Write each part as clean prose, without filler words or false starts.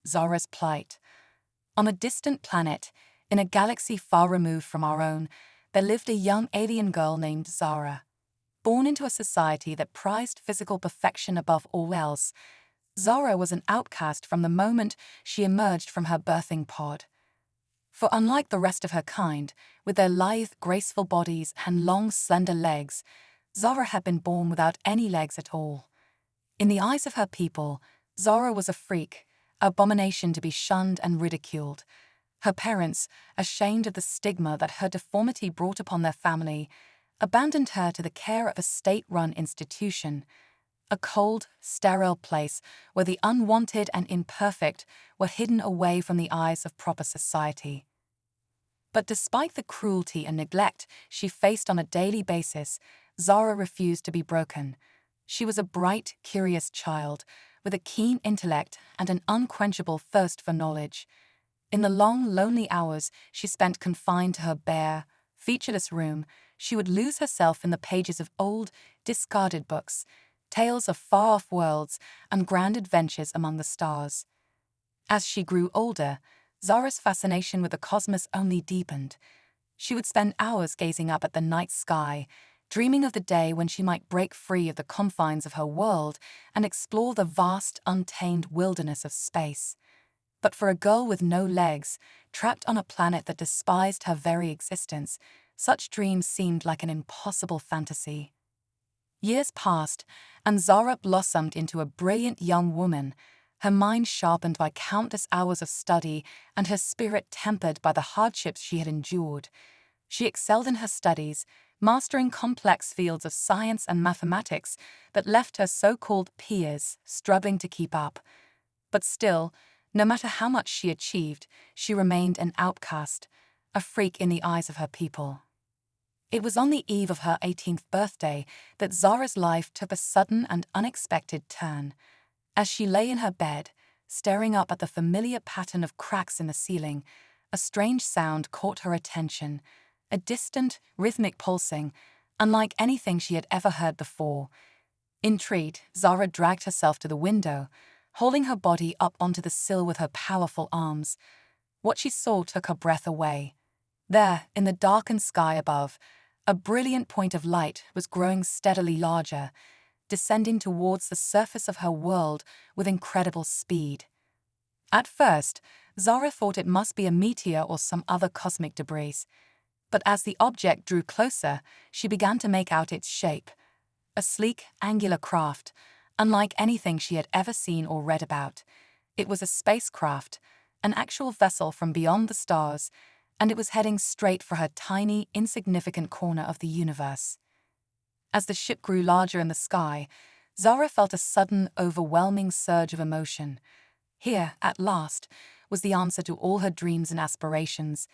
Zara's plight. On a distant planet, in a galaxy far removed from our own, there lived a young alien girl named Zara. Born into a society that prized physical perfection above all else, Zara was an outcast from the moment she emerged from her birthing pod. For unlike the rest of her kind, with their lithe, graceful bodies and long, slender legs, Zara had been born without any legs at all. In the eyes of her people, Zara was a freak, an abomination to be shunned and ridiculed. Her parents, ashamed of the stigma that her deformity brought upon their family, abandoned her to the care of a state-run institution, a cold, sterile place where the unwanted and imperfect were hidden away from the eyes of proper society. But despite the cruelty and neglect she faced on a daily basis, Zara refused to be broken. She was a bright, curious child, with a keen intellect and an unquenchable thirst for knowledge. In the long, lonely hours she spent confined to her bare, featureless room, she would lose herself in the pages of old, discarded books, tales of far-off worlds and grand adventures among the stars. As she grew older, Zara's fascination with the cosmos only deepened. She would spend hours gazing up at the night sky, dreaming of the day when she might break free of the confines of her world and explore the vast, untamed wilderness of space. But for a girl with no legs, trapped on a planet that despised her very existence, such dreams seemed like an impossible fantasy. Years passed, and Zara blossomed into a brilliant young woman, her mind sharpened by countless hours of study and her spirit tempered by the hardships she had endured. She excelled in her studies, mastering complex fields of science and mathematics that left her so-called peers struggling to keep up. But still, no matter how much she achieved, she remained an outcast, a freak in the eyes of her people. It was on the eve of her 18th birthday that Zara's life took a sudden and unexpected turn. As she lay in her bed, staring up at the familiar pattern of cracks in the ceiling, a strange sound caught her attention, a distant, rhythmic pulsing, unlike anything she had ever heard before. Intrigued, Zara dragged herself to the window, holding her body up onto the sill with her powerful arms. What she saw took her breath away. There, in the darkened sky above, a brilliant point of light was growing steadily larger, descending towards the surface of her world with incredible speed. At first, Zara thought it must be a meteor or some other cosmic debris, but as the object drew closer, she began to make out its shape. A sleek, angular craft, unlike anything she had ever seen or read about. It was a spacecraft, an actual vessel from beyond the stars, and it was heading straight for her tiny, insignificant corner of the universe. As the ship grew larger in the sky, Zara felt a sudden, overwhelming surge of emotion. Here, at last, was the answer to all her dreams and aspirations,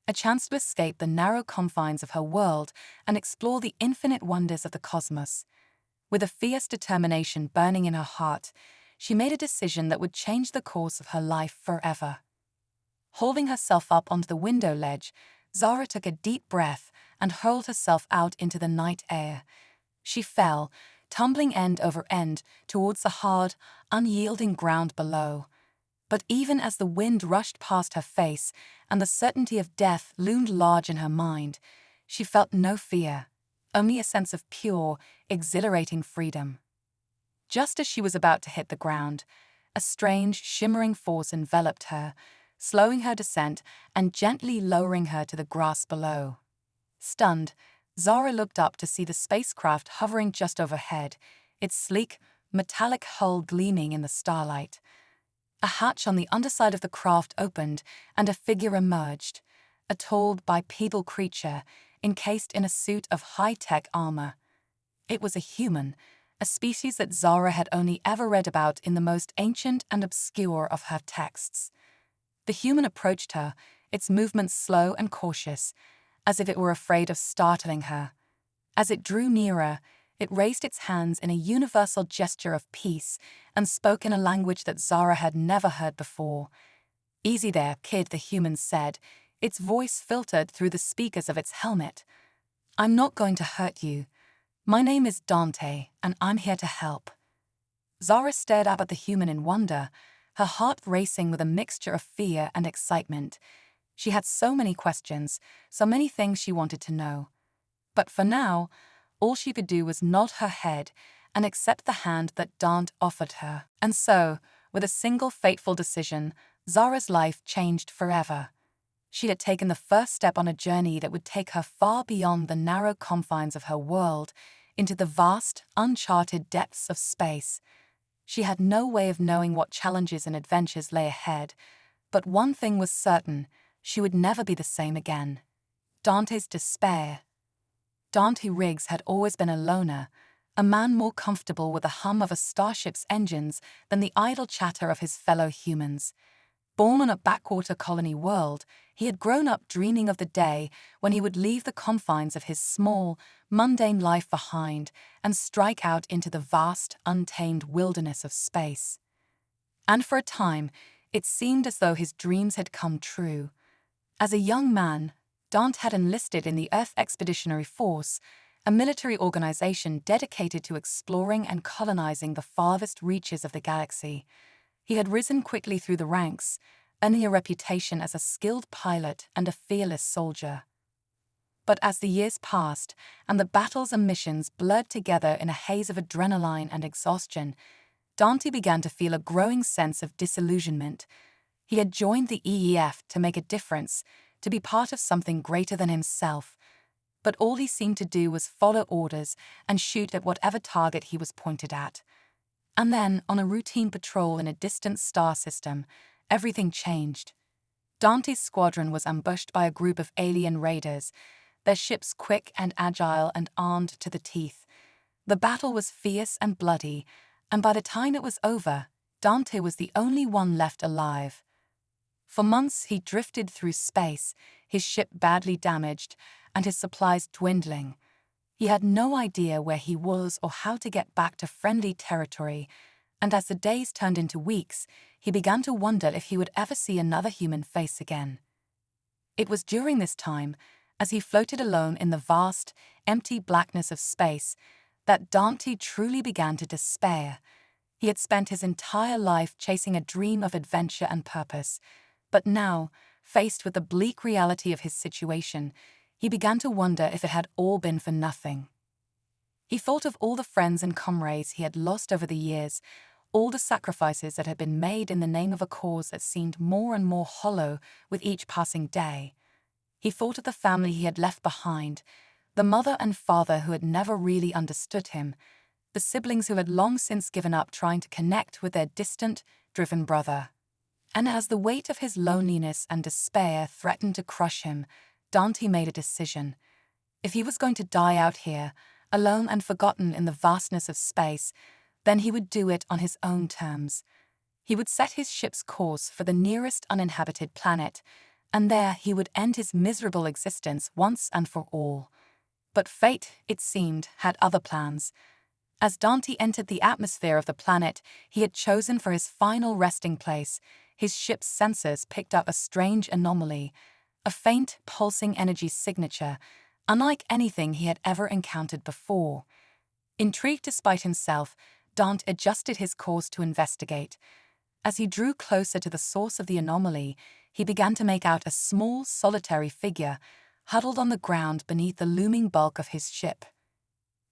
a chance to escape the narrow confines of her world and explore the infinite wonders of the cosmos. With a fierce determination burning in her heart, she made a decision that would change the course of her life forever. Holding herself up onto the window ledge, Zara took a deep breath and hurled herself out into the night air. She fell, tumbling end over end towards the hard, unyielding ground below. But even as the wind rushed past her face and the certainty of death loomed large in her mind, she felt no fear, only a sense of pure, exhilarating freedom. Just as she was about to hit the ground, a strange, shimmering force enveloped her, slowing her descent and gently lowering her to the grass below. Stunned, Zara looked up to see the spacecraft hovering just overhead, its sleek, metallic hull gleaming in the starlight. A hatch on the underside of the craft opened, and a figure emerged, a tall, bipedal creature encased in a suit of high-tech armor. It was a human, a species that Zara had only ever read about in the most ancient and obscure of her texts. The human approached her, its movements slow and cautious, as if it were afraid of startling her. As it drew nearer, it raised its hands in a universal gesture of peace and spoke in a language that Zara had never heard before. "Easy there, kid," the human said, its voice filtered through the speakers of its helmet. "I'm not going to hurt you. My name is Dante, and I'm here to help." Zara stared up at the human in wonder, her heart racing with a mixture of fear and excitement. She had so many questions, so many things she wanted to know. But for now, all she could do was nod her head and accept the hand that Dante offered her. And so, with a single fateful decision, Zara's life changed forever. She had taken the first step on a journey that would take her far beyond the narrow confines of her world, into the vast, uncharted depths of space. She had no way of knowing what challenges and adventures lay ahead, but one thing was certain: she would never be the same again. Dante's despair. Dante Riggs had always been a loner, a man more comfortable with the hum of a starship's engines than the idle chatter of his fellow humans. Born on a backwater colony world, he had grown up dreaming of the day when he would leave the confines of his small, mundane life behind and strike out into the vast, untamed wilderness of space. And for a time, it seemed as though his dreams had come true. As a young man, Dante had enlisted in the Earth Expeditionary Force, a military organization dedicated to exploring and colonizing the farthest reaches of the galaxy. He had risen quickly through the ranks, earning a reputation as a skilled pilot and a fearless soldier. But as the years passed and the battles and missions blurred together in a haze of adrenaline and exhaustion, Dante began to feel a growing sense of disillusionment. He had joined the EEF to make a difference, to be part of something greater than himself, but all he seemed to do was follow orders and shoot at whatever target he was pointed at. And then, on a routine patrol in a distant star system, everything changed. Dante's squadron was ambushed by a group of alien raiders, their ships quick and agile and armed to the teeth. The battle was fierce and bloody, and by the time it was over, Dante was the only one left alive. For months he drifted through space, his ship badly damaged, and his supplies dwindling. He had no idea where he was or how to get back to friendly territory, and as the days turned into weeks, he began to wonder if he would ever see another human face again. It was during this time, as he floated alone in the vast, empty blackness of space, that Dante truly began to despair. He had spent his entire life chasing a dream of adventure and purpose, but now, faced with the bleak reality of his situation, he began to wonder if it had all been for nothing. He thought of all the friends and comrades he had lost over the years, all the sacrifices that had been made in the name of a cause that seemed more and more hollow with each passing day. He thought of the family he had left behind, the mother and father who had never really understood him, the siblings who had long since given up trying to connect with their distant, driven brother. And as the weight of his loneliness and despair threatened to crush him, Dante made a decision. If he was going to die out here, alone and forgotten in the vastness of space, then he would do it on his own terms. He would set his ship's course for the nearest uninhabited planet, and there he would end his miserable existence once and for all. But fate, it seemed, had other plans. As Dante entered the atmosphere of the planet he had chosen for his final resting place, his ship's sensors picked up a strange anomaly, a faint, pulsing energy signature, unlike anything he had ever encountered before. Intrigued despite himself, Dante adjusted his course to investigate. As he drew closer to the source of the anomaly, he began to make out a small, solitary figure, huddled on the ground beneath the looming bulk of his ship.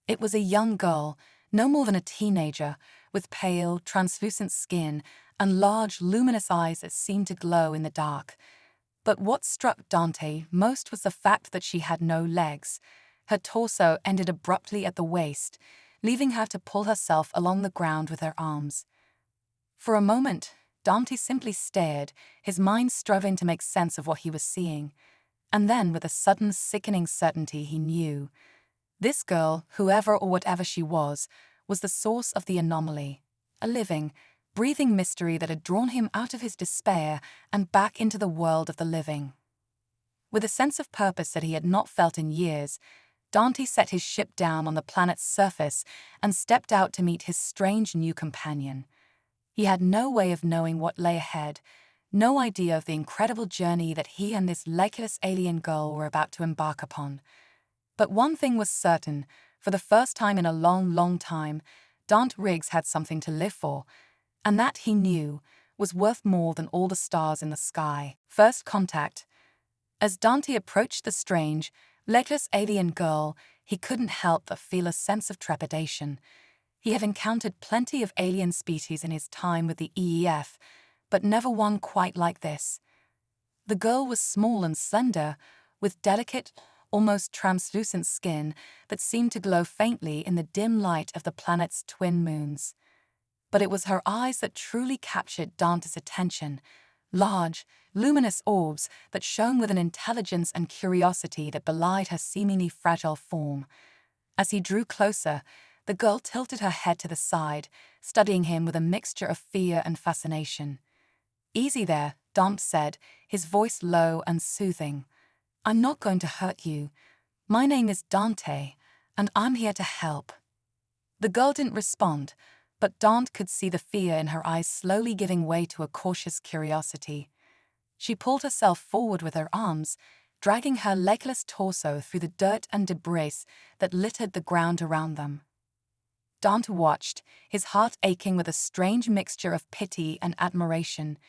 It was a young girl, no more than a teenager, with pale, translucent skin and large, luminous eyes that seemed to glow in the dark. But what struck Dante most was the fact that she had no legs. Her torso ended abruptly at the waist, leaving her to pull herself along the ground with her arms. For a moment, Dante simply stared, his mind struggling to make sense of what he was seeing. And then, with a sudden, sickening certainty, he knew. This girl, whoever or whatever she was the source of the anomaly, a living, breathing mystery that had drawn him out of his despair and back into the world of the living. With a sense of purpose that he had not felt in years, Dante set his ship down on the planet's surface and stepped out to meet his strange new companion. He had no way of knowing what lay ahead, no idea of the incredible journey that he and this legless alien girl were about to embark upon. But one thing was certain: for the first time in a long, long time, Dante Riggs had something to live for, and that, he knew, was worth more than all the stars in the sky. First contact. As Dante approached the strange, legless alien girl, he couldn't help but feel a sense of trepidation. He had encountered plenty of alien species in his time with the EEF, but never one quite like this. The girl was small and slender, with delicate, almost translucent skin that seemed to glow faintly in the dim light of the planet's twin moons. But it was her eyes that truly captured Dante's attention, large, luminous orbs that shone with an intelligence and curiosity that belied her seemingly fragile form. As he drew closer, the girl tilted her head to the side, studying him with a mixture of fear and fascination. "Easy there," Dante said, his voice low and soothing. "I'm not going to hurt you. My name is Dante, and I'm here to help." The girl didn't respond, but Dante could see the fear in her eyes slowly giving way to a cautious curiosity. She pulled herself forward with her arms, dragging her legless torso through the dirt and debris that littered the ground around them. Dante watched, his heart aching with a strange mixture of pity and admiration.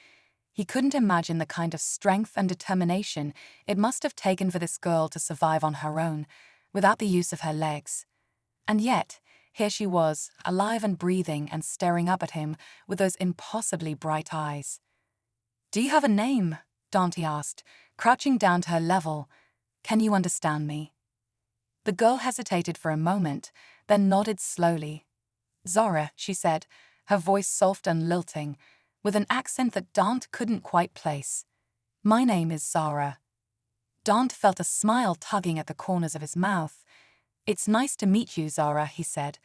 He couldn't imagine the kind of strength and determination it must have taken for this girl to survive on her own, without the use of her legs. And yet, here she was, alive and breathing and staring up at him with those impossibly bright eyes. "Do you have a name?" Dante asked, crouching down to her level. "Can you understand me?" The girl hesitated for a moment, then nodded slowly. "Zara," she said, her voice soft and lilting, with an accent that Dante couldn't quite place. "My name is Zara." Dante felt a smile tugging at the corners of his mouth. "It's nice to meet you, Zara," he said.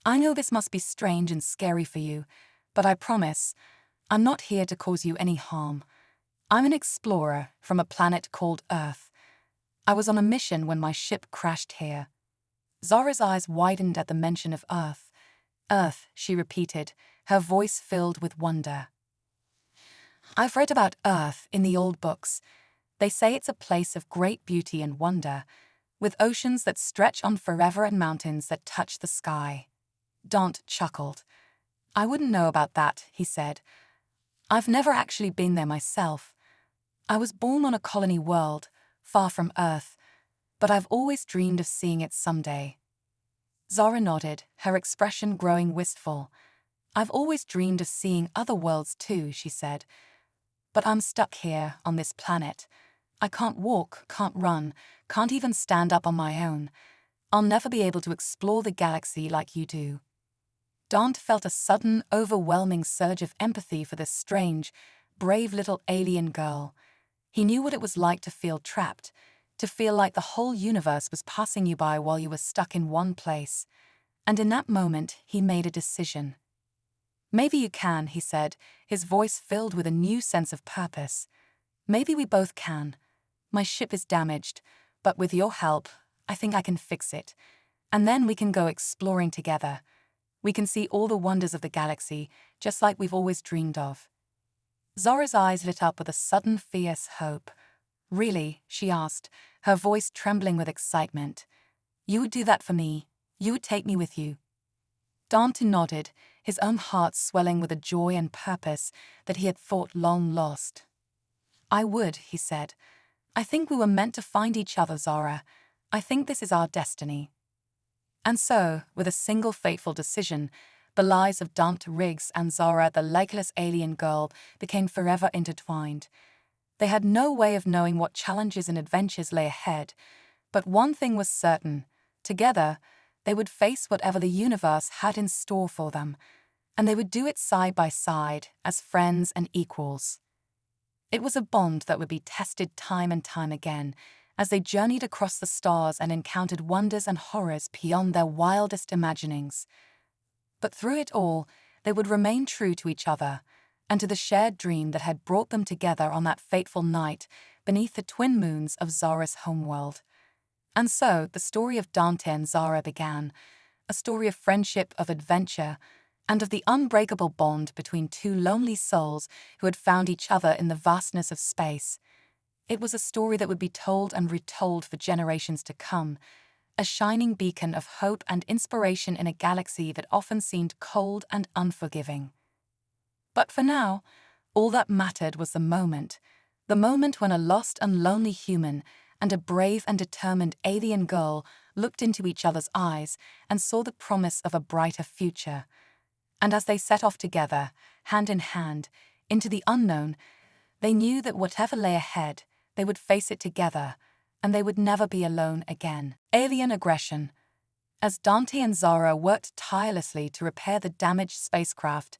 "I know this must be strange and scary for you, but I promise, I'm not here to cause you any harm. I'm an explorer from a planet called Earth. I was on a mission when my ship crashed here." Zara's eyes widened at the mention of Earth. "Earth," she repeated, her voice filled with wonder. "I've read about Earth in the old books. They say it's a place of great beauty and wonder, with oceans that stretch on forever and mountains that touch the sky." Dante chuckled. "I wouldn't know about that," he said. "I've never actually been there myself. I was born on a colony world, far from Earth, but I've always dreamed of seeing it someday." Zara nodded, her expression growing wistful. "I've always dreamed of seeing other worlds too," she said. "But I'm stuck here, on this planet. I can't walk, can't run, can't even stand up on my own. I'll never be able to explore the galaxy like you do." Dante felt a sudden, overwhelming surge of empathy for this strange, brave little alien girl. He knew what it was like to feel trapped, to feel like the whole universe was passing you by while you were stuck in one place. And in that moment, he made a decision. "Maybe you can," he said, his voice filled with a new sense of purpose. "Maybe we both can. My ship is damaged, but with your help, I think I can fix it. And then we can go exploring together. We can see all the wonders of the galaxy, just like we've always dreamed of." Zora's eyes lit up with a sudden fierce hope. "Really?" she asked, her voice trembling with excitement. "You would do that for me? You would take me with you?" Dante nodded, his own heart swelling with a joy and purpose that he had thought long lost. "I would," he said. "I think we were meant to find each other, Zara. I think this is our destiny." And so, with a single fateful decision, the lives of Dante Riggs and Zara, the legless alien girl, became forever intertwined. They had no way of knowing what challenges and adventures lay ahead, but one thing was certain: together, they would face whatever the universe had in store for them, and they would do it side by side, as friends and equals. It was a bond that would be tested time and time again, as they journeyed across the stars and encountered wonders and horrors beyond their wildest imaginings. But through it all, they would remain true to each other, and to the shared dream that had brought them together on that fateful night beneath the twin moons of Zara's homeworld. And so, the story of Dante and Zara began, a story of friendship, of adventure, and of the unbreakable bond between two lonely souls who had found each other in the vastness of space. It was a story that would be told and retold for generations to come, a shining beacon of hope and inspiration in a galaxy that often seemed cold and unforgiving. But for now, All that mattered was the moment when a lost and lonely human and a brave and determined alien girl looked into each other's eyes and saw the promise of a brighter future. And as they set off together, hand in hand, into the unknown, they knew that whatever lay ahead, they would face it together, and they would never be alone again. Alien aggression. As Dante and Zara worked tirelessly to repair the damaged spacecraft,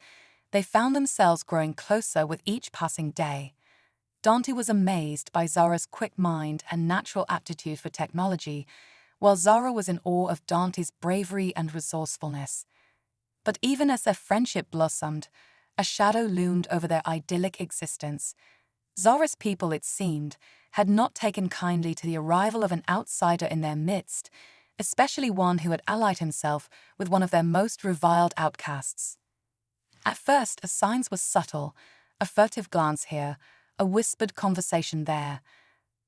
they found themselves growing closer with each passing day. Dante was amazed by Zara's quick mind and natural aptitude for technology, while Zara was in awe of Dante's bravery and resourcefulness. But even as their friendship blossomed, a shadow loomed over their idyllic existence. Zara's people, it seemed, had not taken kindly to the arrival of an outsider in their midst, especially one who had allied himself with one of their most reviled outcasts. At first, the signs were subtle, a furtive glance here, a whispered conversation there.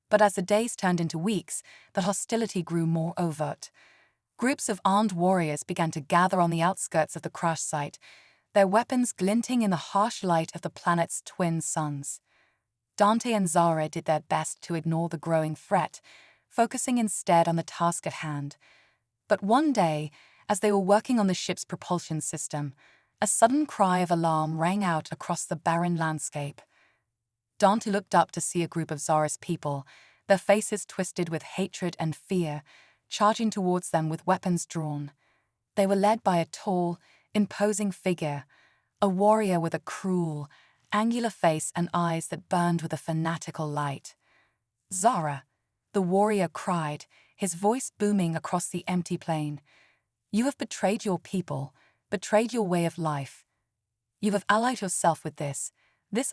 But as the days turned into weeks, the hostility grew more overt. Groups of armed warriors began to gather on the outskirts of the crash site, their weapons glinting in the harsh light of the planet's twin suns. Dante and Zara did their best to ignore the growing threat, focusing instead on the task at hand. But one day, as they were working on the ship's propulsion system, a sudden cry of alarm rang out across the barren landscape. Dante looked up to see a group of Zara's people, their faces twisted with hatred and fear, charging towards them with weapons drawn. They were led by a tall, imposing figure, a warrior with a cruel, angular face and eyes that burned with a fanatical light. "Zara," the warrior cried, his voice booming across the empty plain. "You have betrayed your people, betrayed your way of life. You have allied yourself with this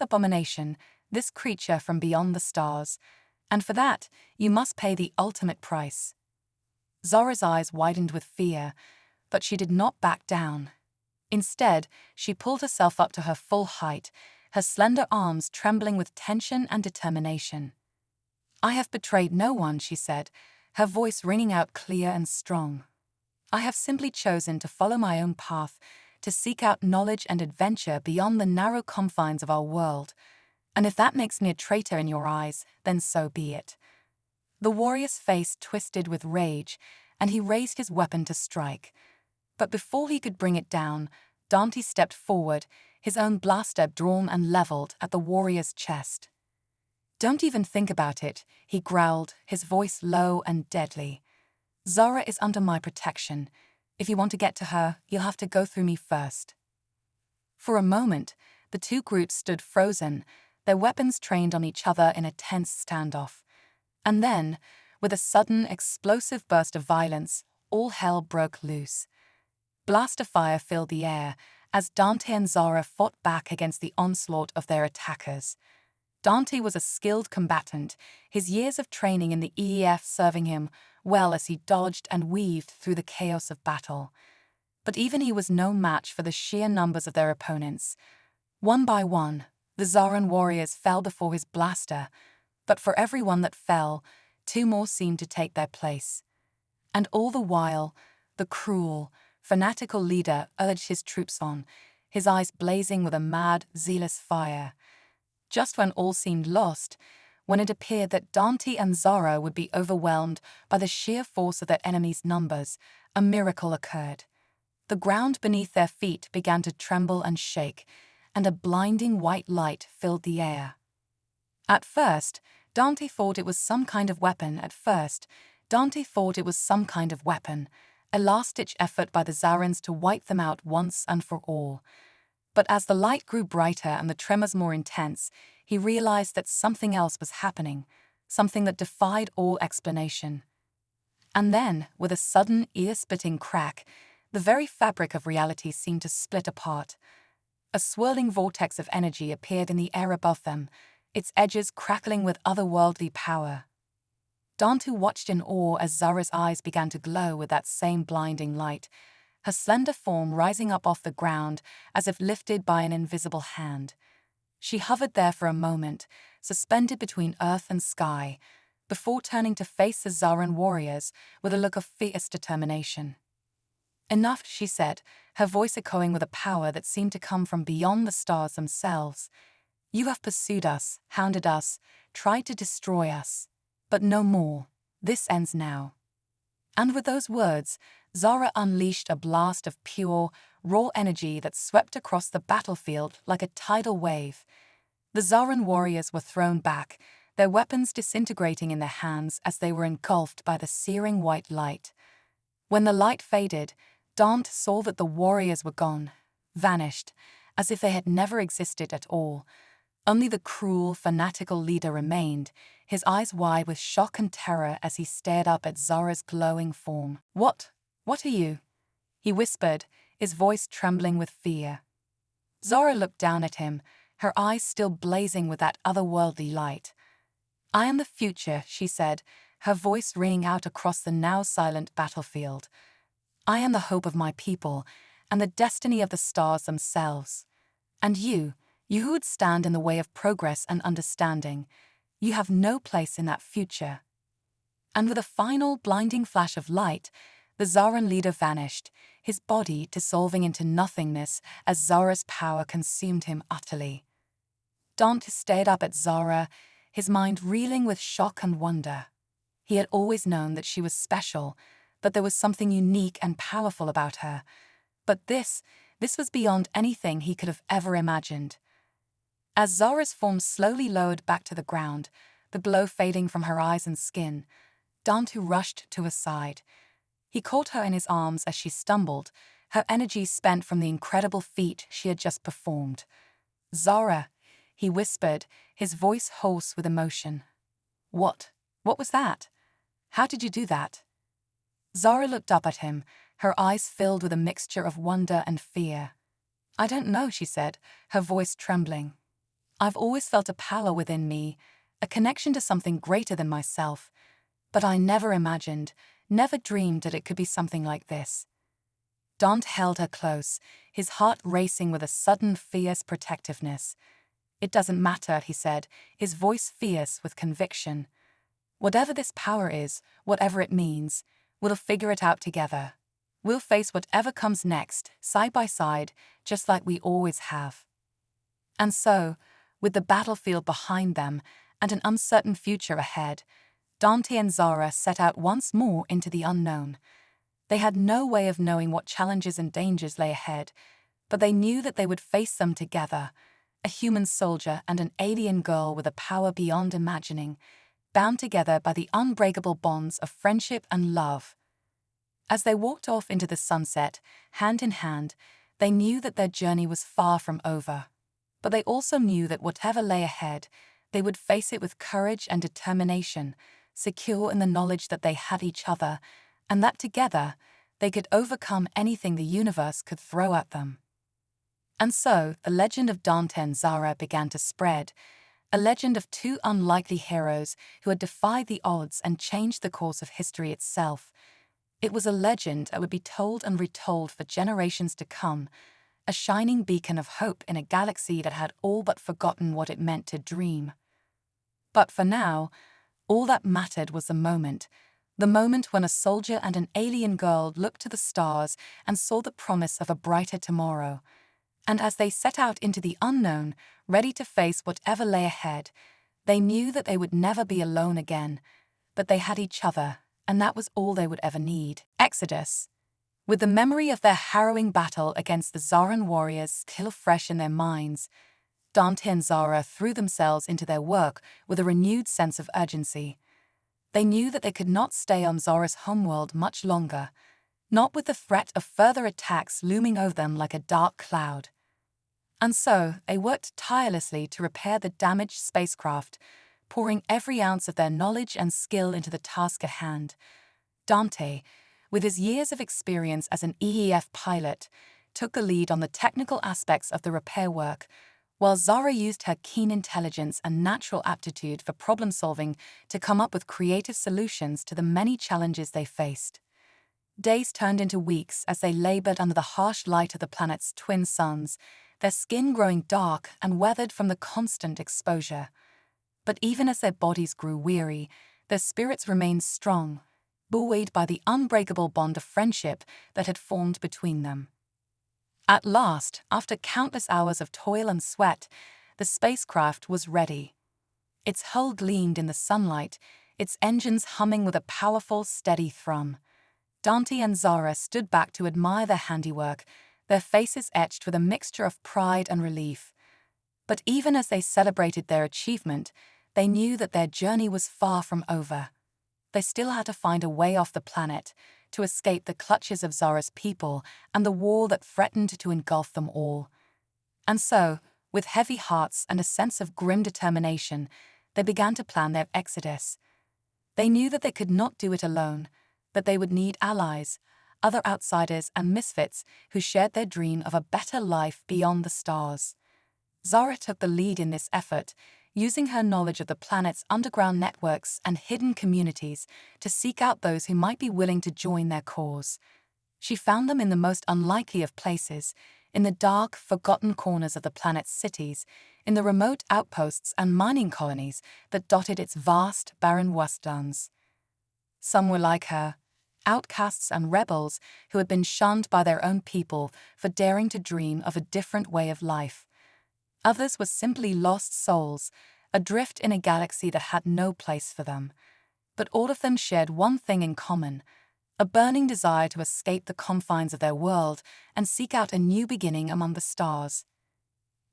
abomination, this creature from beyond the stars, and for that, you must pay the ultimate price." Zara's eyes widened with fear, but she did not back down. Instead, she pulled herself up to her full height, her slender arms trembling with tension and determination. "I have betrayed no one," she said, her voice ringing out clear and strong. "I have simply chosen to follow my own path, to seek out knowledge and adventure beyond the narrow confines of our world. And if that makes me a traitor in your eyes, then so be it." The warrior's face twisted with rage, and he raised his weapon to strike. But before he could bring it down, Dante stepped forward, his own blaster drawn and leveled at the warrior's chest. "Don't even think about it," he growled, his voice low and deadly. "Zara is under my protection. If you want to get to her, you'll have to go through me first." For a moment, the two groups stood frozen, their weapons trained on each other in a tense standoff. And then, with a sudden, explosive burst of violence, all hell broke loose. Blaster fire filled the air as Dante and Zara fought back against the onslaught of their attackers. Dante was a skilled combatant, his years of training in the EEF serving him well as he dodged and weaved through the chaos of battle. But even he was no match for the sheer numbers of their opponents. One by one, the Zaran warriors fell before his blaster, but for every one that fell, two more seemed to take their place. And all the while, the cruel, fanatical leader urged his troops on, his eyes blazing with a mad, zealous fire. Just when all seemed lost, when it appeared that Dante and Zara would be overwhelmed by the sheer force of their enemies' numbers, a miracle occurred. The ground beneath their feet began to tremble and shake, and a blinding white light filled the air. At first, Dante thought it was some kind of weapon. A last-ditch effort by the Zarans to wipe them out once and for all. But as the light grew brighter and the tremors more intense, he realized that something else was happening, something that defied all explanation. And then, with a sudden, ear-splitting crack, the very fabric of reality seemed to split apart. A swirling vortex of energy appeared in the air above them, its edges crackling with otherworldly power. Dante watched in awe as Zara's eyes began to glow with that same blinding light, her slender form rising up off the ground as if lifted by an invisible hand. She hovered there for a moment, suspended between earth and sky, before turning to face the Zaran warriors with a look of fierce determination. "Enough," she said, her voice echoing with a power that seemed to come from beyond the stars themselves. You have pursued us, hounded us, tried to destroy us. But no more. This ends now." And with those words, Zara unleashed a blast of pure, raw energy that swept across the battlefield like a tidal wave. The Zaran warriors were thrown back, their weapons disintegrating in their hands as they were engulfed by the searing white light. When the light faded, Dante saw that the warriors were gone, vanished, as if they had never existed at all. Only the cruel, fanatical leader remained, his eyes wide with shock and terror as he stared up at Zara's glowing form. What are you?" he whispered, his voice trembling with fear. Zara looked down at him, her eyes still blazing with that otherworldly light. "I am the future," she said, her voice ringing out across the now silent battlefield. "I am the hope of my people, and the destiny of the stars themselves. And you who would stand in the way of progress and understanding, you have no place in that future." And with a final, blinding flash of light, the Zaran leader vanished, his body dissolving into nothingness as Zara's power consumed him utterly. Dante stared up at Zara, his mind reeling with shock and wonder. He had always known that she was special, that there was something unique and powerful about her. But this was beyond anything he could have ever imagined. As Zara's form slowly lowered back to the ground, the glow fading from her eyes and skin, Dante rushed to her side. He caught her in his arms as she stumbled, her energy spent from the incredible feat she had just performed. "Zara," he whispered, his voice hoarse with emotion. What was that? How did you do that?" Zara looked up at him, her eyes filled with a mixture of wonder and fear. "I don't know," she said, her voice trembling. "I've always felt a power within me, a connection to something greater than myself. But I never imagined, never dreamed that it could be something like this." Dante held her close, his heart racing with a sudden fierce protectiveness. "It doesn't matter," he said, his voice fierce with conviction. "Whatever this power is, whatever it means, we'll figure it out together. We'll face whatever comes next, side by side, just like we always have." And so, with the battlefield behind them and an uncertain future ahead, Dante and Zara set out once more into the unknown. They had no way of knowing what challenges and dangers lay ahead, but they knew that they would face them together, a human soldier and an alien girl with a power beyond imagining, bound together by the unbreakable bonds of friendship and love. As they walked off into the sunset, hand in hand, they knew that their journey was far from over. But they also knew that whatever lay ahead, they would face it with courage and determination, secure in the knowledge that they had each other, and that together they could overcome anything the universe could throw at them. And so the legend of Dante and Zara began to spread, a legend of two unlikely heroes who had defied the odds and changed the course of history itself. It was a legend that would be told and retold for generations to come, a shining beacon of hope in a galaxy that had all but forgotten what it meant to dream. But for now, all that mattered was the moment when a soldier and an alien girl looked to the stars and saw the promise of a brighter tomorrow. And as they set out into the unknown, ready to face whatever lay ahead, they knew that they would never be alone again, but they had each other, and that was all they would ever need. Exodus. With the memory of their harrowing battle against the Zaran warriors still fresh in their minds, Dante and Zara threw themselves into their work with a renewed sense of urgency. They knew that they could not stay on Zara's homeworld much longer, not with the threat of further attacks looming over them like a dark cloud. And so they worked tirelessly to repair the damaged spacecraft, pouring every ounce of their knowledge and skill into the task at hand. Dante, with his years of experience as an EEF pilot, took the lead on the technical aspects of the repair work, while Zara used her keen intelligence and natural aptitude for problem-solving to come up with creative solutions to the many challenges they faced. Days turned into weeks as they labored under the harsh light of the planet's twin suns, their skin growing dark and weathered from the constant exposure. But even as their bodies grew weary, their spirits remained strong, buoyed by the unbreakable bond of friendship that had formed between them. At last, after countless hours of toil and sweat, the spacecraft was ready. Its hull gleamed in the sunlight, its engines humming with a powerful, steady thrum. Dante and Zara stood back to admire their handiwork, their faces etched with a mixture of pride and relief. But even as they celebrated their achievement, they knew that their journey was far from over. They still had to find a way off the planet, to escape the clutches of Zara's people and the war that threatened to engulf them all. And so, with heavy hearts and a sense of grim determination, they began to plan their exodus. They knew that they could not do it alone, but they would need allies, other outsiders and misfits who shared their dream of a better life beyond the stars. Zara took the lead in this effort, using her knowledge of the planet's underground networks and hidden communities to seek out those who might be willing to join their cause. She found them in the most unlikely of places, in the dark, forgotten corners of the planet's cities, in the remote outposts and mining colonies that dotted its vast, barren wastelands. Some were like her, outcasts and rebels who had been shunned by their own people for daring to dream of a different way of life. Others were simply lost souls, adrift in a galaxy that had no place for them. But all of them shared one thing in common: a burning desire to escape the confines of their world and seek out a new beginning among the stars.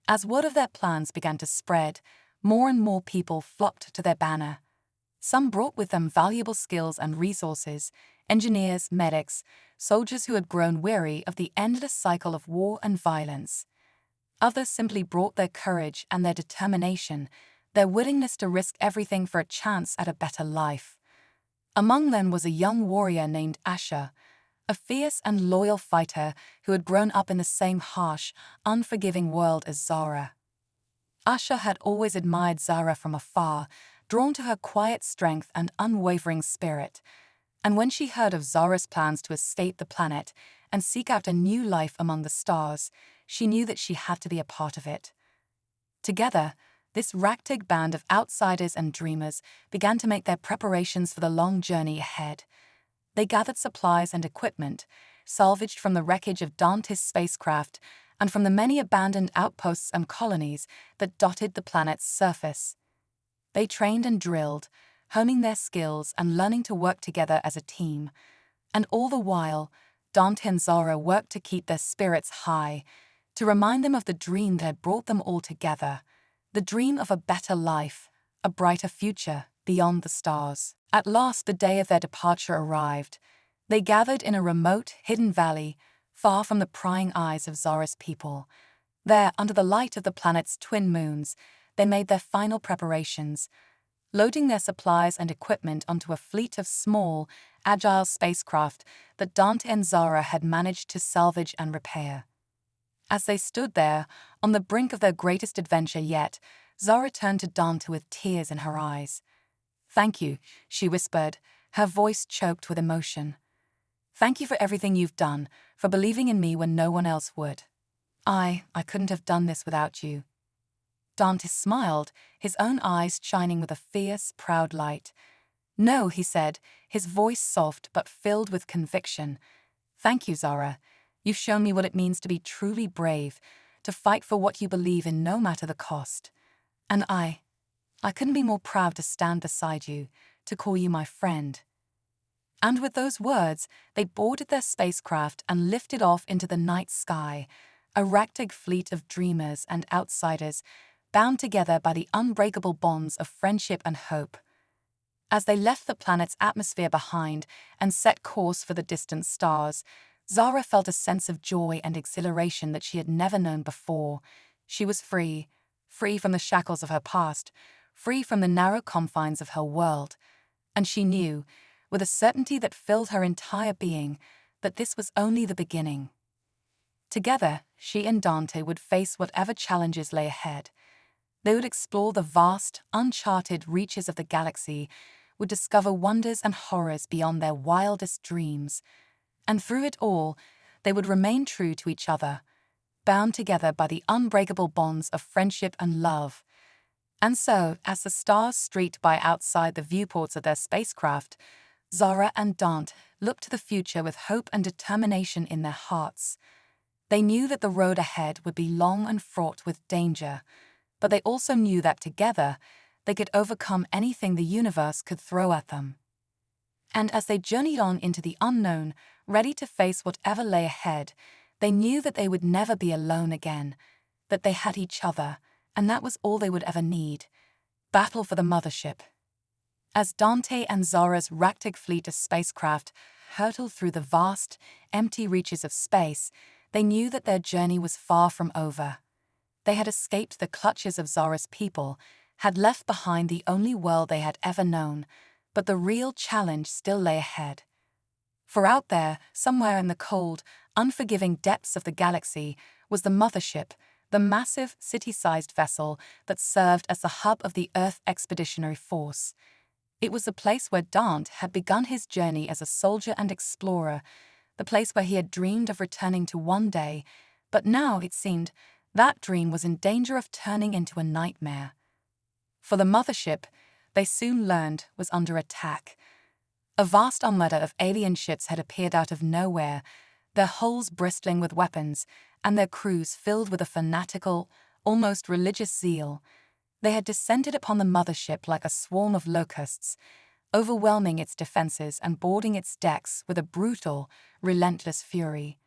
As word of their plans began to spread, more and more people flocked to their banner. Some brought with them valuable skills and resources: engineers, medics, soldiers who had grown weary of the endless cycle of war and violence. Others simply brought their courage and their determination, their willingness to risk everything for a chance at a better life. Among them was a young warrior named Asher, a fierce and loyal fighter who had grown up in the same harsh, unforgiving world as Zara. Asher had always admired Zara from afar, drawn to her quiet strength and unwavering spirit. And when she heard of Zara's plans to escape the planet and seek out a new life among the stars, she knew that she had to be a part of it. Together, this ragtag band of outsiders and dreamers began to make their preparations for the long journey ahead. They gathered supplies and equipment, salvaged from the wreckage of Dante's spacecraft and from the many abandoned outposts and colonies that dotted the planet's surface. They trained and drilled, honing their skills and learning to work together as a team. And all the while, Dante and Zara worked to keep their spirits high, to remind them of the dream that had brought them all together, the dream of a better life, a brighter future beyond the stars. At last, the day of their departure arrived. They gathered in a remote, hidden valley, far from the prying eyes of Zara's people. There, under the light of the planet's twin moons, they made their final preparations, loading their supplies and equipment onto a fleet of small, agile spacecraft that Dante and Zara had managed to salvage and repair. As they stood there, on the brink of their greatest adventure yet, Zara turned to Dante with tears in her eyes. "Thank you," she whispered, her voice choked with emotion. "Thank you for everything you've done, for believing in me when no one else would. I couldn't have done this without you." Dante smiled, his own eyes shining with a fierce, proud light. "No," he said, his voice soft but filled with conviction. "Thank you, Zara. You've shown me what it means to be truly brave, to fight for what you believe in no matter the cost. And I couldn't be more proud to stand beside you, to call you my friend." And with those words, they boarded their spacecraft and lifted off into the night sky, a ragtag fleet of dreamers and outsiders, bound together by the unbreakable bonds of friendship and hope. As they left the planet's atmosphere behind and set course for the distant stars, Zara felt a sense of joy and exhilaration that she had never known before. She was free from the shackles of her past, free from the narrow confines of her world. And she knew, with a certainty that filled her entire being, that this was only the beginning. Together, she and Dante would face whatever challenges lay ahead. They would explore the vast, uncharted reaches of the galaxy, would discover wonders and horrors beyond their wildest dreams. And through it all, they would remain true to each other, bound together by the unbreakable bonds of friendship and love. And so, as the stars streaked by outside the viewports of their spacecraft, Zara and Dante looked to the future with hope and determination in their hearts. They knew that the road ahead would be long and fraught with danger, but they also knew that together, they could overcome anything the universe could throw at them. And as they journeyed on into the unknown, ready to face whatever lay ahead, they knew that they would never be alone again, that they had each other, and that was all they would ever need. Battle for the mothership. As Dante and Zara's ragtag fleet of spacecraft hurtled through the vast, empty reaches of space, they knew that their journey was far from over. They had escaped the clutches of Zara's people, had left behind the only world they had ever known, but the real challenge still lay ahead. For out there, somewhere in the cold, unforgiving depths of the galaxy, was the mothership, the massive, city-sized vessel that served as the hub of the Earth Expeditionary Force. It was the place where Dante had begun his journey as a soldier and explorer, the place where he had dreamed of returning to one day, but now, it seemed, that dream was in danger of turning into a nightmare. For the mothership, they soon learned, was under attack. A vast armada of alien ships had appeared out of nowhere, their hulls bristling with weapons, and their crews filled with a fanatical, almost religious zeal. They had descended upon the mothership like a swarm of locusts, overwhelming its defenses and boarding its decks with a brutal, relentless fury.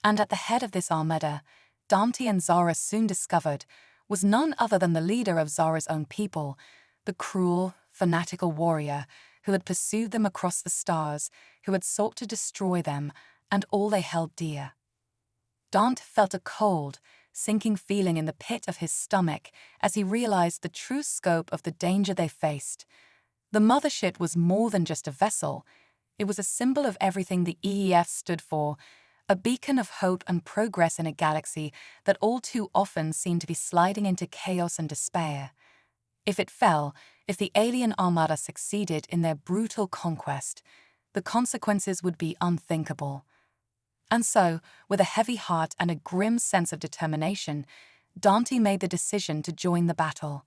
And at the head of this armada, Dante and Zara soon discovered, was none other than the leader of Zara's own people, the cruel, fanatical warrior who had pursued them across the stars, who had sought to destroy them and all they held dear. Dante felt a cold, sinking feeling in the pit of his stomach as he realized the true scope of the danger they faced. The mothership was more than just a vessel. It was a symbol of everything the EEF stood for, a beacon of hope and progress in a galaxy that all too often seemed to be sliding into chaos and despair. If it fell, if the alien armada succeeded in their brutal conquest, the consequences would be unthinkable. And so, with a heavy heart and a grim sense of determination, Dante made the decision to join the battle.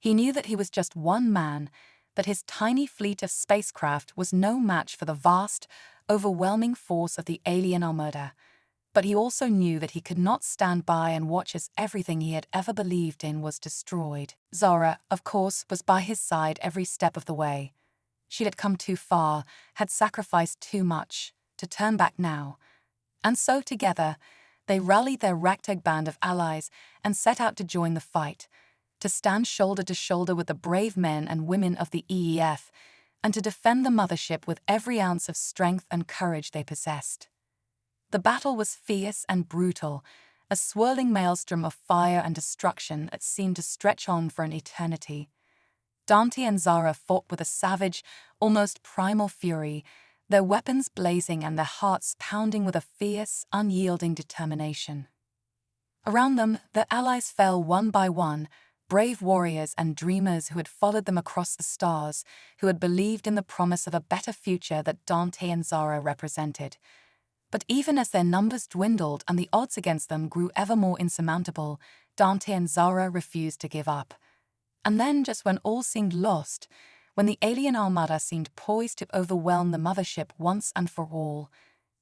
He knew that he was just one man, that his tiny fleet of spacecraft was no match for the vast, overwhelming force of the alien armada. But he also knew that he could not stand by and watch as everything he had ever believed in was destroyed. Zara, of course, was by his side every step of the way. She had come too far, had sacrificed too much, to turn back now. And so together, they rallied their ragtag band of allies and set out to join the fight, to stand shoulder to shoulder with the brave men and women of the EEF, and to defend the mothership with every ounce of strength and courage they possessed. The battle was fierce and brutal, a swirling maelstrom of fire and destruction that seemed to stretch on for an eternity. Dante and Zara fought with a savage, almost primal fury, their weapons blazing and their hearts pounding with a fierce, unyielding determination. Around them, their allies fell one by one, brave warriors and dreamers who had followed them across the stars, who had believed in the promise of a better future that Dante and Zara represented. But even as their numbers dwindled and the odds against them grew ever more insurmountable, Dante and Zara refused to give up. And then, just when all seemed lost, when the alien armada seemed poised to overwhelm the mothership once and for all,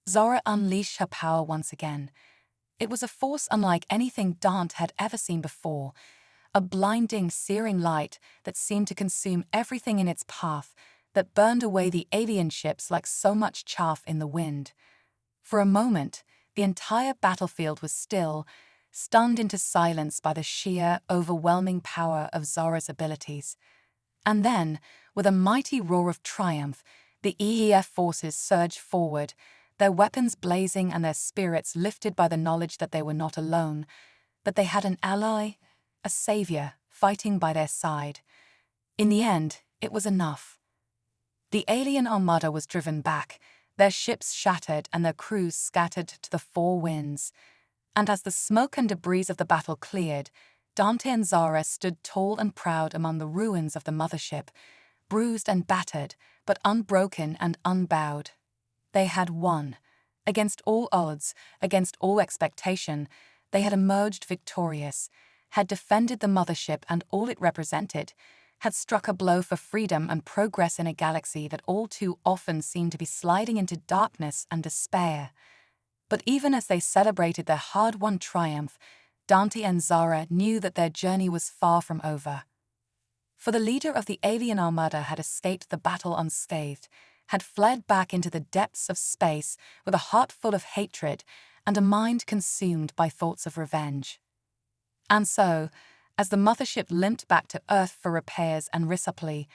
Zara unleashed her power once again. It was a force unlike anything Dante had ever seen before, a blinding, searing light that seemed to consume everything in its path, that burned away the alien ships like so much chaff in the wind. For a moment, the entire battlefield was still, stunned into silence by the sheer, overwhelming power of Zara's abilities. And then, with a mighty roar of triumph, the EEF forces surged forward, their weapons blazing and their spirits lifted by the knowledge that they were not alone, that they had an ally, a savior, fighting by their side. In the end, it was enough. The alien armada was driven back, their ships shattered and their crews scattered to the four winds. And as the smoke and debris of the battle cleared, Dante and Zara stood tall and proud among the ruins of the mothership, bruised and battered, but unbroken and unbowed. They had won. Against all odds, against all expectation, they had emerged victorious, had defended the mothership and all it represented, had struck a blow for freedom and progress in a galaxy that all too often seemed to be sliding into darkness and despair. But even as they celebrated their hard-won triumph, Dante and Zara knew that their journey was far from over. For the leader of the alien armada had escaped the battle unscathed, had fled back into the depths of space with a heart full of hatred and a mind consumed by thoughts of revenge. And so, as the mothership limped back to Earth for repairs and resupply,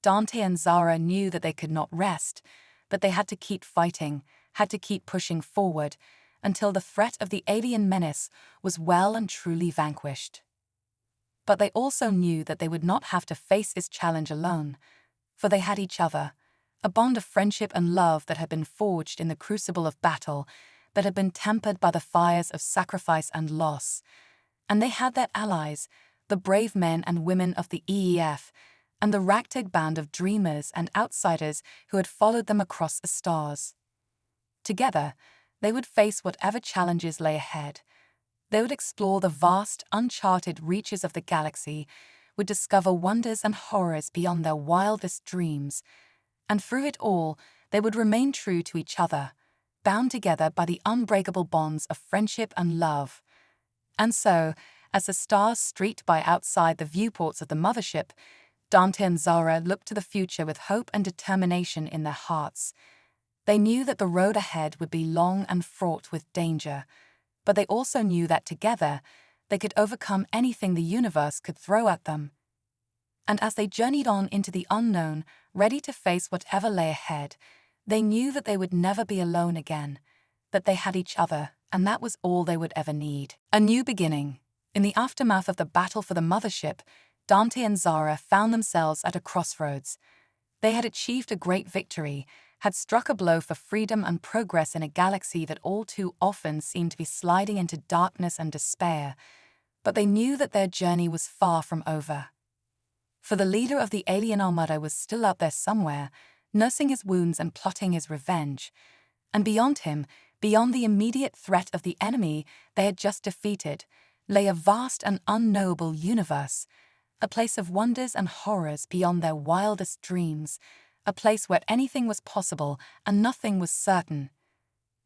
Dante and Zara knew that they could not rest, but they had to keep fighting, had to keep pushing forward, until the threat of the alien menace was well and truly vanquished. But they also knew that they would not have to face this challenge alone, for they had each other, a bond of friendship and love that had been forged in the crucible of battle, that had been tempered by the fires of sacrifice and loss. And they had their allies, the brave men and women of the EEF, and the ragtag band of dreamers and outsiders who had followed them across the stars. Together, they would face whatever challenges lay ahead. They would explore the vast, uncharted reaches of the galaxy, would discover wonders and horrors beyond their wildest dreams, and through it all, they would remain true to each other, bound together by the unbreakable bonds of friendship and love. And so, as the stars streaked by outside the viewports of the mothership, Dante and Zara looked to the future with hope and determination in their hearts. They knew that the road ahead would be long and fraught with danger, but they also knew that together they could overcome anything the universe could throw at them. And as they journeyed on into the unknown, ready to face whatever lay ahead, they knew that they would never be alone again, that they had each other, and that was all they would ever need. A new beginning. In the aftermath of the battle for the mothership, Dante and Zara found themselves at a crossroads. They had achieved a great victory, had struck a blow for freedom and progress in a galaxy that all too often seemed to be sliding into darkness and despair, but they knew that their journey was far from over. For the leader of the alien armada was still out there somewhere, nursing his wounds and plotting his revenge. And beyond him, beyond the immediate threat of the enemy they had just defeated, lay a vast and unknowable universe, a place of wonders and horrors beyond their wildest dreams, a place where anything was possible and nothing was certain.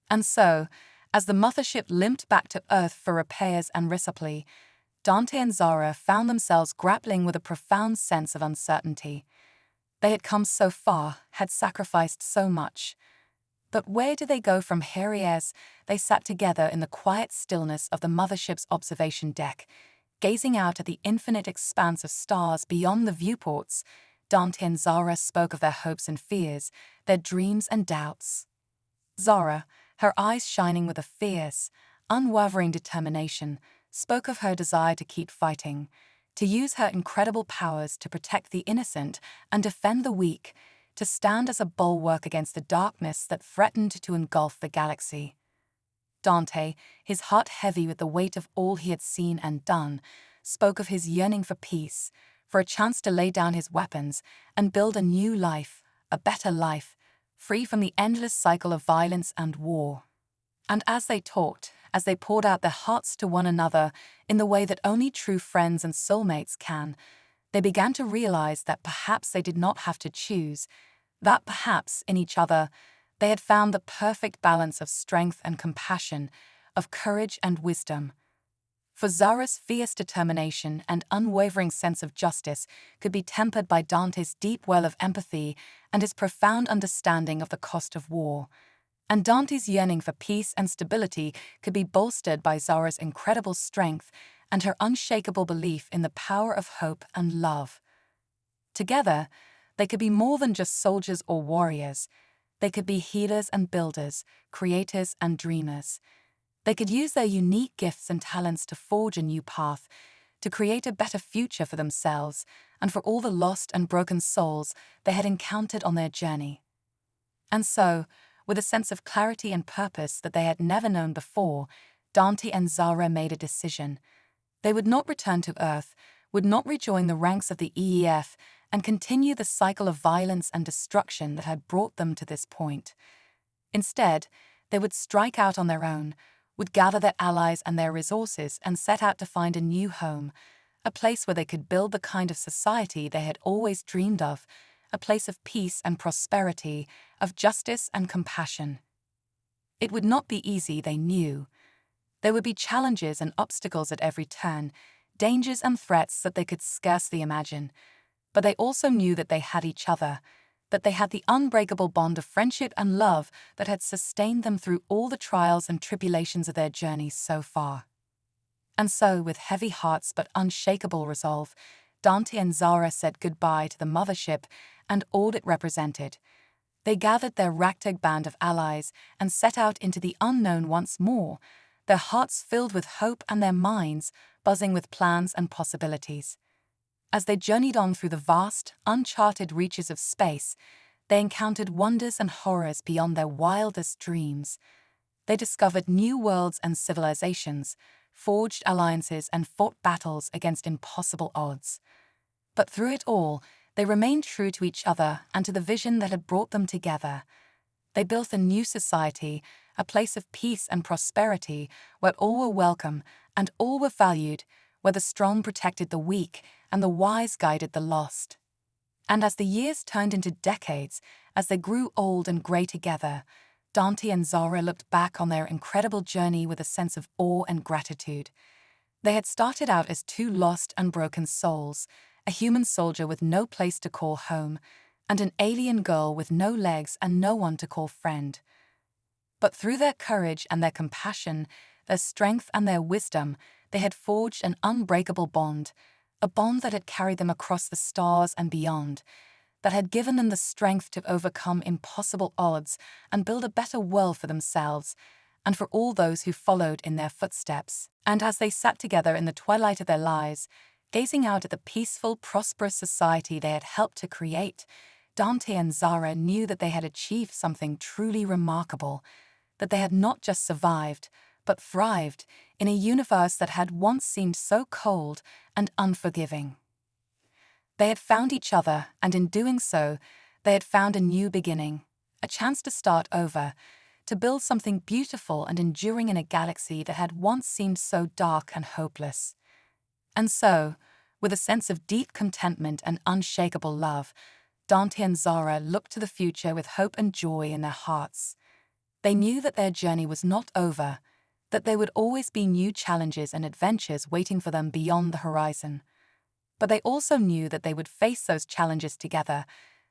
And so, as the mothership limped back to Earth for repairs and resupply, Dante and Zara found themselves grappling with a profound sense of uncertainty. They had come so far, had sacrificed so much. But where do they go from here? As they sat together in the quiet stillness of the mothership's observation deck, gazing out at the infinite expanse of stars beyond the viewports, Dante and Zara spoke of their hopes and fears, their dreams and doubts. Zara, her eyes shining with a fierce, unwavering determination, spoke of her desire to keep fighting, to use her incredible powers to protect the innocent and defend the weak, to stand as a bulwark against the darkness that threatened to engulf the galaxy. Dante, his heart heavy with the weight of all he had seen and done, spoke of his yearning for peace, for a chance to lay down his weapons and build a new life, a better life, free from the endless cycle of violence and war. And as they talked, as they poured out their hearts to one another in the way that only true friends and soulmates can, they began to realize that perhaps they did not have to choose, that perhaps in each other they had found the perfect balance of strength and compassion, of courage and wisdom. For Zara's fierce determination and unwavering sense of justice could be tempered by Dante's deep well of empathy and his profound understanding of the cost of war. And Dante's yearning for peace and stability could be bolstered by Zara's incredible strength and her unshakable belief in the power of hope and love. Together, they could be more than just soldiers or warriors. They could be healers and builders, creators and dreamers. They could use their unique gifts and talents to forge a new path, to create a better future for themselves and for all the lost and broken souls they had encountered on their journey. And so, with a sense of clarity and purpose that they had never known before, Dante and Zara made a decision. They would not return to Earth, would not rejoin the ranks of the EEF, and continue the cycle of violence and destruction that had brought them to this point. Instead, they would strike out on their own, would gather their allies and their resources and set out to find a new home, a place where they could build the kind of society they had always dreamed of, a place of peace and prosperity, of justice and compassion. It would not be easy, they knew. There would be challenges and obstacles at every turn, dangers and threats that they could scarcely imagine. But they also knew that they had each other, that they had the unbreakable bond of friendship and love that had sustained them through all the trials and tribulations of their journey so far. And so, with heavy hearts but unshakable resolve, Dante and Zara said goodbye to the mothership and all it represented. They gathered their ragtag band of allies and set out into the unknown once more, their hearts filled with hope and their minds buzzing with plans and possibilities. As they journeyed on through the vast, uncharted reaches of space, they encountered wonders and horrors beyond their wildest dreams. They discovered new worlds and civilizations, forged alliances and fought battles against impossible odds. But through it all, they remained true to each other and to the vision that had brought them together. They built a new society, a place of peace and prosperity, where all were welcome and all were valued, where the strong protected the weak and the wise guided the lost. And as the years turned into decades, as they grew old and grey together, Dante and Zara looked back on their incredible journey with a sense of awe and gratitude. They had started out as two lost and broken souls, a human soldier with no place to call home, and an alien girl with no legs and no one to call friend. But through their courage and their compassion, their strength and their wisdom, they had forged an unbreakable bond, a bond that had carried them across the stars and beyond, that had given them the strength to overcome impossible odds and build a better world for themselves and for all those who followed in their footsteps. And as they sat together in the twilight of their lives, gazing out at the peaceful, prosperous society they had helped to create, Dante and Zara knew that they had achieved something truly remarkable, that they had not just survived, but thrived in a universe that had once seemed so cold and unforgiving. They had found each other, and in doing so, they had found a new beginning, a chance to start over, to build something beautiful and enduring in a galaxy that had once seemed so dark and hopeless. And so, with a sense of deep contentment and unshakable love, Dante and Zara looked to the future with hope and joy in their hearts. They knew that their journey was not over, that there would always be new challenges and adventures waiting for them beyond the horizon. But they also knew that they would face those challenges together,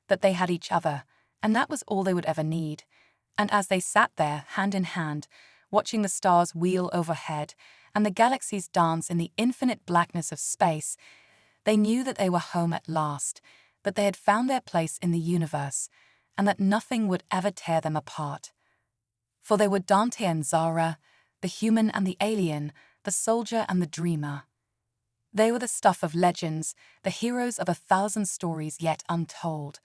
that they had each other, and that was all they would ever need. And as they sat there, hand in hand, watching the stars wheel overhead and the galaxies dance in the infinite blackness of space, they knew that they were home at last, that they had found their place in the universe, and that nothing would ever tear them apart. For they were Dante and Zara, the human and the alien, the soldier and the dreamer. They were the stuff of legends, the heroes of 1,000 stories yet untold.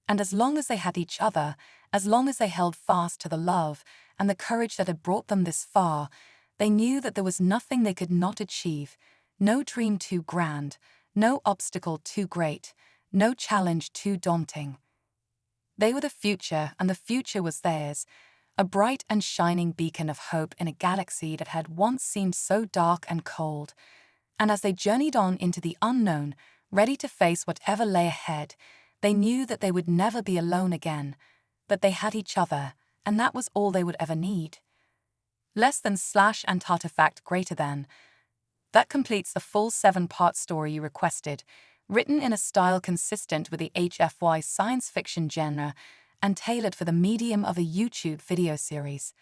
And as long as they had each other, as long as they held fast to the love and the courage that had brought them this far, they knew that there was nothing they could not achieve, no dream too grand, no obstacle too great, no challenge too daunting. They were the future, and the future was theirs, a bright and shining beacon of hope in a galaxy that had once seemed so dark and cold. And as they journeyed on into the unknown, ready to face whatever lay ahead, they knew that they would never be alone again, that they had each other, and that was all they would ever need. Less than / and artifact greater than. That completes the full 7-part story you requested, written in a style consistent with the HFY science fiction genre and tailored for the medium of a YouTube video series.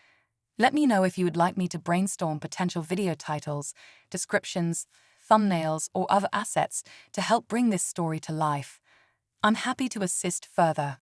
Let me know if you would like me to brainstorm potential video titles, descriptions, thumbnails, or other assets to help bring this story to life. I'm happy to assist further.